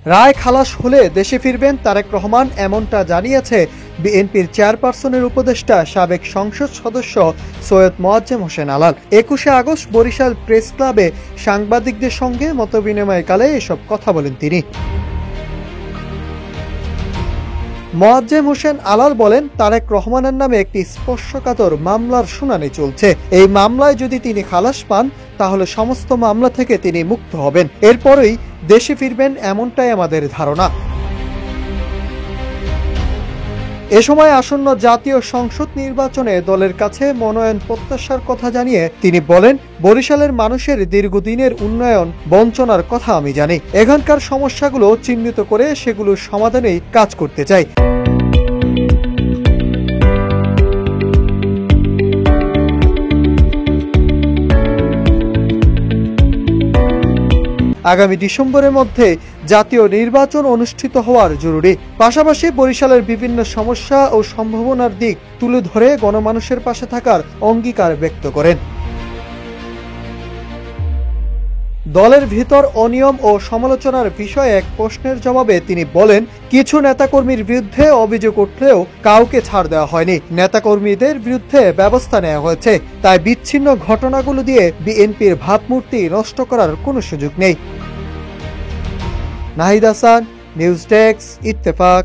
রায় খালাস হলে দেশে ফিরবেন তারেক রহমান, এমনটা জানিয়েছে বিএনপির চেয়ারপারসনের উপদেষ্টা সাবেক সংসদ সদস্য সৈয়দ মোয়াজ্জেম হোসেন আলাল। ২১শে আগস্ট বরিশাল প্রেস ক্লাবে সাংবাদিকদের সঙ্গে মতবিনিময়কালে এসব কথা বলেন তিনি। মোয়াজ্জেম হোসেন আলাল বলেন, তারেক রহমানের নামে একটি স্পর্শকাতর মামলার শুনানি চলছে। এই মামলায় যদি তিনি খালাস পান তাহলে সমস্ত মামলা থেকে তিনি মুক্ত হবেন, এরপরেই দেশে ফিরবেন, এমনটাই আমাদের ধারণা। এ সময় আসন্ন জাতীয় সংসদ নির্বাচনে দলের কাছে মনোনয়ন প্রত্যাশার কথা জানিয়ে তিনি বলেন, বরিশালের মানুষের দীর্ঘদিনের উন্নয়ন বঞ্চনার কথা আমি জানি। এখানকার সমস্যাগুলো চিহ্নিত করে সেগুলোর সমাধানেই কাজ করতে চাই। আগামী ডিসেম্বরের মধ্যে জাতীয় নির্বাচন অনুষ্ঠিত হওয়ার জরুরি। পাশাপাশি বরিশালের বিভিন্ন সমস্যা ও সম্ভাবনার দিক তুলে ধরে গণমানুষের পাশে থাকার অঙ্গীকার ব্যক্ত করেন। দলের ভিতর অনিয়ম ও সমালোচনার বিষয়ে এক প্রশ্নের জবাবে তিনি বলেন, কিছু নেতাকর্মীর বিরুদ্ধে অভিযোগ উঠলেও কাউকে ছাড় দেওয়া হয়নি। নেতাকর্মীদের বিরুদ্ধে ব্যবস্থা নেওয়া হয়েছে, তাই বিচ্ছিন্ন ঘটনাগুলো দিয়ে বিএনপির ভাবমূর্তি নষ্ট করার কোনো সুযোগ নেই। Nahid Hasan, news desk, Ittefaq.